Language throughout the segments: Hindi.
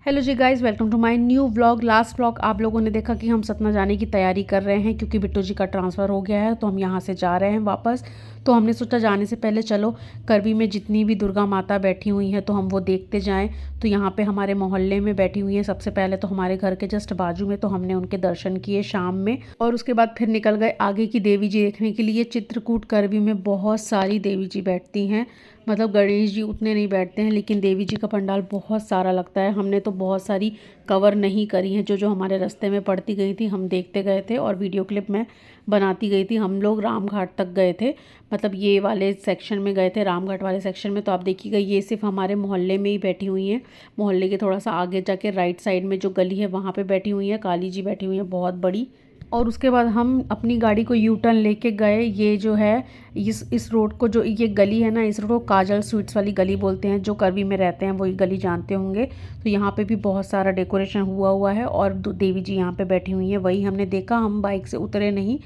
हेलो जी guys, welcome to my new vlog. Last vlog आप लोगों ने देखा कि हम सतना जाने की तैयारी कर रहे हैं क्योंकि बिट्टू जी का ट्रांसफ़र हो गया है, तो हम यहाँ से जा रहे हैं वापस। तो हमने सोचा जाने से पहले चलो करवी में जितनी भी दुर्गा माता बैठी हुई हैं तो हम वो देखते जाएं। तो यहाँ पे हमारे मोहल्ले में बैठी हुई हैं सबसे पहले तो हमारे घर के जस्ट बाजू में, तो हमने उनके दर्शन किए शाम में और उसके बाद फिर निकल गए आगे की देवी जी देखने के लिए। चित्रकूट करवी में बहुत सारी देवी जी बैठती हैं, मतलब गणेश जी उतने नहीं बैठते हैं लेकिन देवी जी का पंडाल बहुत सारा लगता है। हमने तो बहुत सारी कवर नहीं करी हैं, जो जो हमारे रास्ते में पड़ती गई थी हम देखते गए थे और वीडियो क्लिप में बनाती गई थी। हम लोग रामघाट तक गए थे, मतलब ये वाले सेक्शन में गए थे, रामघाट वाले सेक्शन में। तो आप देखिएगा ये सिर्फ हमारे मोहल्ले में ही बैठी हुई हैं। मोहल्ले के थोड़ा सा आगे जाके राइट साइड में जो गली है वहाँ पे बैठी हुई हैं काली जी बैठी हुई हैं बहुत बड़ी। और उसके बाद हम अपनी गाड़ी को यू टर्न लेके गए। ये जो है इस रोड को, जो ये गली है ना, इस रोड को काजल स्वीट्स वाली गली बोलते हैं। जो करवी में रहते हैं वही गली जानते होंगे। तो यहाँ पे भी बहुत सारा डेकोरेशन हुआ है और देवी जी यहाँ पे बैठी हुई हैं, वही हमने देखा। हम बाइक से उतरे नहीं,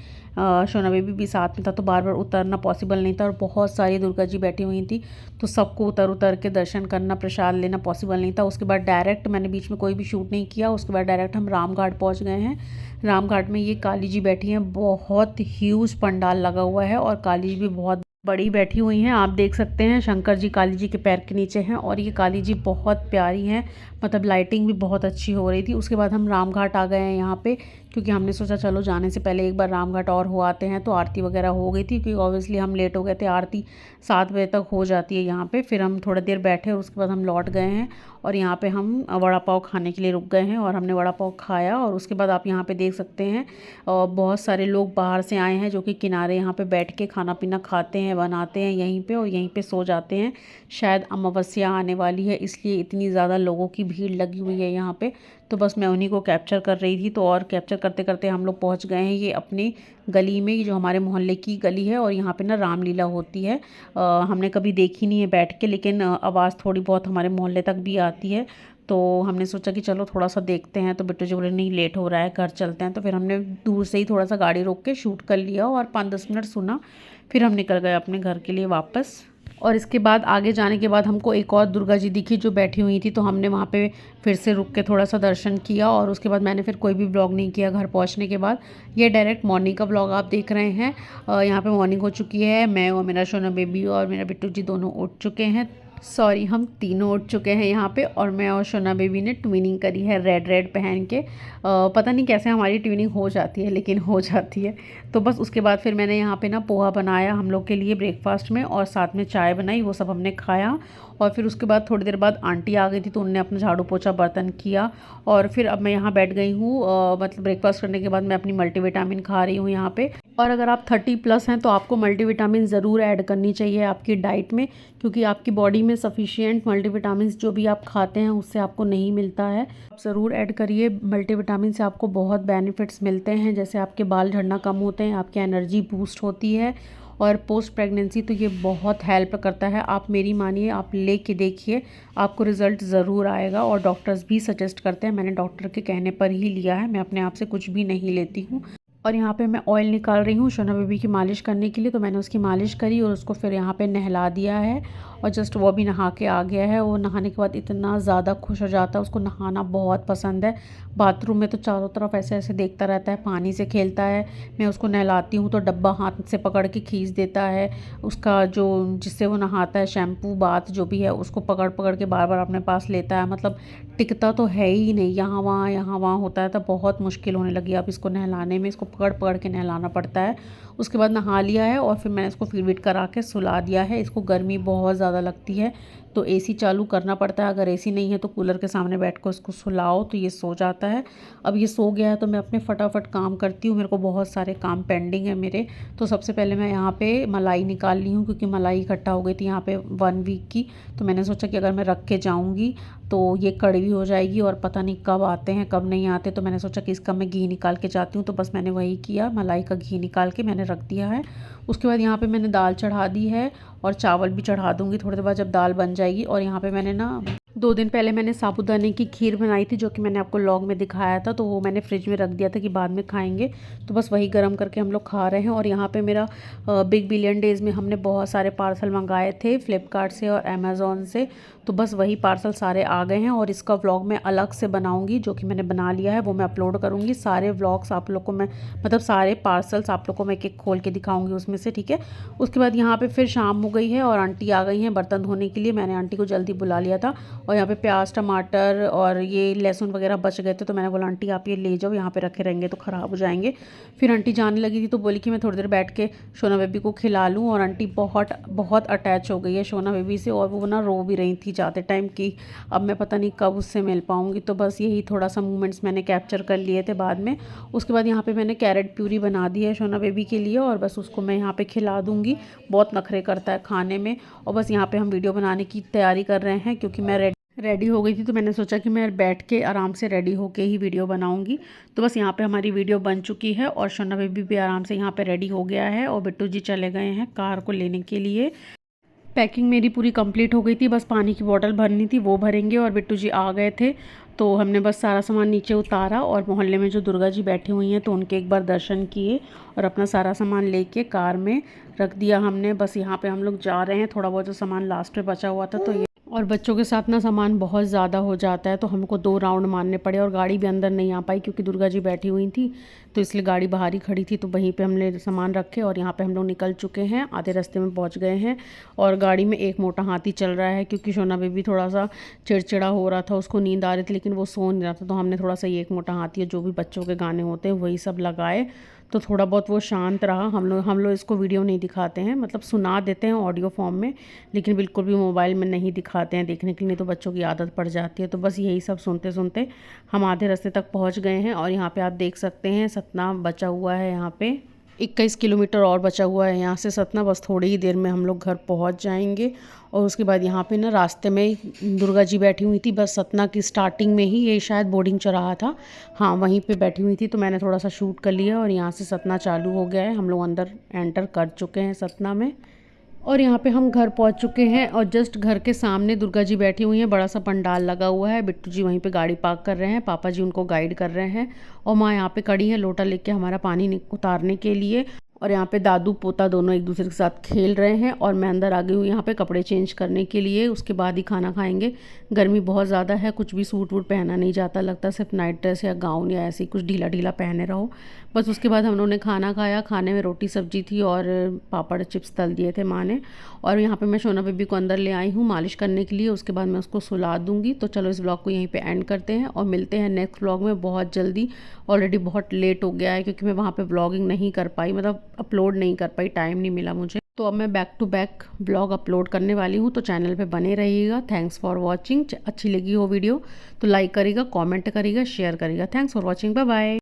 शोना बेबी भी साथ में था तो बार बार उतरना पॉसिबल नहीं था और बहुत सारी दुर्गा जी बैठी हुई थी तो सबको उतर उतर के दर्शन करना, प्रसाद लेना पॉसिबल नहीं था। उसके बाद डायरेक्ट, मैंने बीच में कोई भी शूट नहीं किया, उसके बाद डायरेक्ट हम रामघाट पहुँच गए हैं। रामघाट में ये काली जी बैठी हैं, बहुत ह्यूज पंडाल लगा हुआ है और काली जी भी बहुत बड़ी बैठी हुई हैं। आप देख सकते हैं शंकर जी काली जी के पैर के नीचे हैं और ये काली जी बहुत प्यारी हैं, मतलब लाइटिंग भी बहुत अच्छी हो रही थी। उसके बाद हम रामघाट आ गए हैं यहाँ पे, क्योंकि हमने सोचा चलो जाने से पहले एक बार रामघाट और हो आते हैं। तो आरती वगैरह हो गई थी, क्योंकि ऑब्वियसली हम लेट हो गए थे। आरती 7 बजे तक हो जाती है यहाँ पे। फिर हम थोड़ा देर बैठे और उसके बाद हम लौट गए हैं और यहाँ पे हम वड़ा पाव खाने के लिए रुक गए हैं और हमने वड़ा पाव खाया। और उसके बाद आप यहाँ पे देख सकते हैं बहुत सारे लोग बाहर से आए हैं जो कि किनारे यहाँ पे बैठ के खाना पीना खाते हैं, बनाते हैं यहीं पे और यहीं पे सो जाते हैं। शायद अमावस्या आने वाली है इसलिए इतनी ज़्यादा लोगों की भीड़ लगी हुई है यहाँ पे। तो बस मैं उन्हीं को कैप्चर कर रही थी। तो और कैप्चर करते करते हम लोग पहुँच गए हैं ये अपनी गली में, ये जो हमारे मोहल्ले की गली है और यहाँ पे ना रामलीला होती है। हमने कभी देखी नहीं है बैठ के, लेकिन आवाज़ थोड़ी बहुत हमारे मोहल्ले तक भी आती है। तो हमने सोचा कि चलो थोड़ा सा देखते हैं। तो बिट्टू जी बोले नहीं लेट हो रहा है, घर चलते हैं। तो फिर हमने दूर से ही थोड़ा सा गाड़ी रोक के शूट कर लिया और 5-10 मिनट सुना, फिर हम निकल गए अपने घर के लिए वापस। और इसके बाद आगे जाने के बाद हमको एक और दुर्गा जी दिखी जो बैठी हुई थी, तो हमने वहाँ पे फिर से रुक के थोड़ा सा दर्शन किया और उसके बाद मैंने फिर कोई भी व्लॉग नहीं किया घर पहुँचने के बाद। ये डायरेक्ट मॉर्निंग का व्लॉग आप देख रहे हैं। यहाँ पे मॉर्निंग हो चुकी है, मैं और मेरा सोना बेबी और मेरा बिट्टू जी दोनों उठ चुके हैं। सॉरी, हम तीनों उठ चुके हैं यहाँ पे और मैं और सोना बेबी ने ट्विनिंग करी है रेड रेड पहन के। पता नहीं कैसे हमारी ट्विनिंग हो जाती है, लेकिन हो जाती है। तो बस उसके बाद फिर मैंने यहाँ पे ना पोहा बनाया हम लोग के लिए ब्रेकफास्ट में और साथ में चाय बनाई, वो सब हमने खाया। और फिर उसके बाद थोड़ी देर बाद आंटी आ गई थी तो उनने अपना झाड़ू पोछा बर्तन किया और फिर अब मैं यहाँ बैठ गई हूँ। मतलब ब्रेकफास्ट करने के बाद मैं अपनी मल्टीविटामिन खा रही हूँ यहाँ पे। और अगर आप 30+ हैं तो आपको मल्टीविटामिन ज़रूर ऐड करनी चाहिए आपकी डाइट में, क्योंकि आपकी बॉडी में सफिशिएंट मल्टीविटामिन जो भी आप खाते हैं उससे आपको नहीं मिलता है। आप ज़रूर ऐड करिए। मल्टीविटामिन से आपको बहुत बेनिफिट्स मिलते हैं, जैसे आपके बाल झड़ना कम होते हैं, आपकी एनर्जी बूस्ट होती है और पोस्ट प्रेगनेंसी तो ये बहुत हेल्प करता है। आप मेरी मानिए, आप ले के देखिए, आपको रिज़ल्ट ज़रूर आएगा। और डॉक्टर्स भी सजेस्ट करते हैं, मैंने डॉक्टर के कहने पर ही लिया है, मैं अपने आप से कुछ भी नहीं लेती हूँ। और यहाँ पे मैं ऑयल निकाल रही हूँ शोना बेबी की मालिश करने के लिए, तो मैंने उसकी मालिश करी और उसको फिर यहाँ पे नहला दिया है और जस्ट वो भी नहा के आ गया है। वो नहाने के बाद इतना ज़्यादा खुश हो जाता है, उसको नहाना बहुत पसंद है। बाथरूम में तो चारों तरफ ऐसे ऐसे देखता रहता है, पानी से खेलता है। मैं उसको नहलाती हूँ तो डब्बा हाथ से पकड़ के खींच देता है। उसका जो जिससे वो नहाता है शैम्पू बाथ जो भी है उसको पकड़ पकड़ के बार बार अपने पास लेता है, मतलब टिकता तो है ही नहीं, यहाँ वहाँ होता है। तो बहुत मुश्किल होने लगी अब इसको नहलाने में, इसको पकड़ पकड़ के नहलाना पड़ता है। उसके बाद नहा लिया है और फिर मैंने इसको फीड वीड करा के सुला दिया है। इसको गर्मी बहुत ज़्यादा लगती है तो एसी चालू करना पड़ता है, अगर एसी नहीं है तो कूलर के सामने बैठ कर उसको सुलाओ तो ये सो जाता है। अब ये सो गया है तो मैं अपने फटाफट काम करती हूँ, मेरे को बहुत सारे काम पेंडिंग है मेरे। तो सबसे पहले मैं यहाँ पे मलाई निकाल ली हूँ, क्योंकि मलाई इकट्ठा हो गई थी यहाँ पे 1 वीक की। तो मैंने सोचा कि अगर मैं रख के जाऊँगी तो ये कड़वी हो जाएगी और पता नहीं कब आते हैं कब नहीं आते। तो मैंने सोचा कि इसका मैं घी निकाल के जाती हूँ, तो बस मैंने वही किया, मलाई का घी निकाल के मैंने रख दिया है। उसके बाद यहाँ पे मैंने दाल चढ़ा दी है और चावल भी चढ़ा दूँगी थोड़ी देर बाद जब दाल बन जाएगी। और यहाँ पे मैंने ना 2 दिन पहले मैंने साबूदाने की खीर बनाई थी, जो कि मैंने आपको व्लॉग में दिखाया था, तो वो मैंने फ्रिज में रख दिया था कि बाद में खाएंगे। तो बस वही गर्म करके हम लोग खा रहे हैं। और यहाँ पे मेरा बिग बिलियन डेज़ में हमने बहुत सारे पार्सल मंगाए थे फ्लिपकार्ट से और अमेज़ोन से। तो बस वही पार्सल सारे आ गए हैं और इसका व्लॉग मैं अलग से बनाऊंगी, जो कि मैंने बना लिया है वो मैं अपलोड करूंगी। सारे व्लॉग्स आप लोग को मैं मतलब सारे पार्सल्स आप लोग को मैं एक एक खोल के दिखाऊंगी उसमें से, ठीक है। उसके बाद यहाँ पे फिर शाम हो गई है और आंटी आ गई हैं बर्तन धोने के लिए। मैंने आंटी को जल्दी बुला लिया था और यहाँ पे प्याज टमाटर और ये लहसुन वगैरह बच गए थे, तो मैंने बोला आंटी आप ये ले जाओ, यहाँ पे रखे रहेंगे तो ख़राब हो जाएंगे। फिर आंटी जाने लगी थी तो बोली कि मैं थोड़ी देर बैठ के शोना बेबी को खिला लूँ। और आंटी बहुत बहुत अटैच हो गई है शोना बेबी से और वो ना रो भी रही थी जाते टाइम कि अब मैं पता नहीं कब उससे मिल पाऊँगी। तो बस यही थोड़ा सा मोमेंट्स मैंने कैप्चर कर लिए थे बाद में। उसके बाद यहाँ पे मैंने कैरेट प्यूरी बना दी है शोना बेबी के लिए और बस उसको मैं यहाँ पे खिला दूँगी। बहुत नखरे करता है खाने में। और बस यहाँ पे हम वीडियो बनाने की तैयारी कर रहे हैं क्योंकि मैं रेडी हो गई थी, तो मैंने सोचा कि मैं बैठ के आराम से रेडी होके ही वीडियो बनाऊंगी। तो बस यहाँ पे हमारी वीडियो बन चुकी है और शोना बेबी भी आराम से यहाँ पे रेडी हो गया है और बिट्टू जी चले गए हैं कार को लेने के लिए। पैकिंग मेरी पूरी कंप्लीट हो गई थी, बस पानी की बोतल भरनी थी वो भरेंगे और बिट्टू जी आ गए थे। तो हमने बस सारा सामान नीचे उतारा और मोहल्ले में जो दुर्गा जी बैठी हुई हैं तो उनके एक बार दर्शन किए और अपना सारा सामान लेके कार में रख दिया हमने। बस यहाँ पे हम लोग जा रहे हैं, थोड़ा बहुत जो सामान लास्ट में बचा हुआ था तो ये, और बच्चों के साथ ना सामान बहुत ज़्यादा हो जाता है तो हमको 2 राउंड मारने पड़े और गाड़ी भी अंदर नहीं आ पाई क्योंकि दुर्गा जी बैठी हुई थी, तो इसलिए गाड़ी बाहर ही खड़ी थी। तो वहीं पे हमने सामान रखे और यहाँ पे हम लोग निकल चुके हैं, आधे रास्ते में पहुँच गए हैं। और गाड़ी में एक मोटा हाथी चल रहा है क्योंकि शोना बेबी थोड़ा सा चिड़चिड़ा हो रहा था, उसको नींद आ रही थी लेकिन वो सो नहीं रहा था। तो हमने थोड़ा सा ये एक मोटा हाथी है जो भी बच्चों के गाने होते हैं वही सब लगाए, तो थोड़ा बहुत वो शांत रहा। हम लोग इसको वीडियो नहीं दिखाते हैं, मतलब सुना देते हैं ऑडियो फॉर्म में, लेकिन बिल्कुल भी मोबाइल में नहीं दिखाते हैं देखने के लिए, तो बच्चों की आदत पड़ जाती है। तो बस यही सब सुनते सुनते हम आधे रास्ते तक पहुंच गए हैं और यहाँ पे आप देख सकते हैं सतना बचा हुआ है। यहाँ पे 21 किलोमीटर और बचा हुआ है यहाँ से सतना, बस थोड़ी ही देर में हम लोग घर पहुँच जाएंगे। और उसके बाद यहाँ पे ना रास्ते में दुर्गा जी बैठी हुई थी, बस सतना की स्टार्टिंग में ही, ये शायद बोर्डिंग चौराहा था, हाँ वहीं पे बैठी हुई थी। तो मैंने थोड़ा सा शूट कर लिया और यहाँ से सतना चालू हो गया है, हम लोग अंदर एंटर कर चुके हैं सतना में। और यहाँ पे हम घर पहुँच चुके हैं और जस्ट घर के सामने दुर्गा जी बैठी हुई हैं, बड़ा सा पंडाल लगा हुआ है। बिट्टू जी वहीं पे गाड़ी पार्क कर रहे हैं, पापा जी उनको गाइड कर रहे हैं और माँ यहाँ पे खड़ी है लोटा लेके हमारा पानी उतारने के लिए। और यहाँ पे दादू पोता दोनों एक दूसरे के साथ खेल रहे हैं और मैं अंदर आ गई हूँ यहाँ पे कपड़े चेंज करने के लिए, उसके बाद ही खाना खाएंगे। गर्मी बहुत ज़्यादा है, कुछ भी सूट वूट पहना नहीं जाता, लगता सिर्फ नाइट ड्रेस या गाउन या ऐसे ही कुछ ढीला ढीला पहने रहो बस। उसके बाद हम लोगों ने खाना खाया, खाने में रोटी सब्जी थी और पापड़ चिप्स तल दिए थे माँ ने। और यहाँ पे मैं शोना बेबी को अंदर ले आई हूँ मालिश करने के लिए, उसके बाद मैं उसको सुला दूँगी। तो चलो इस ब्लॉग को यहीं पे एंड करते हैं और मिलते हैं नेक्स्ट ब्लॉग में बहुत जल्दी। ऑलरेडी बहुत लेट हो गया है क्योंकि मैं वहाँ पे ब्लॉगिंग नहीं कर पाई, मतलब अपलोड नहीं कर पाई, टाइम नहीं मिला मुझे। तो अब मैं back to back blog upload करने वाली हूँ, तो चैनल पे बने रहिएगा। Thanks for watching. अच्छी लगी हो वीडियो तो लाइक करिएगा, कमेंट करिएगा, शेयर करिएगा। Thanks for watching, bye bye.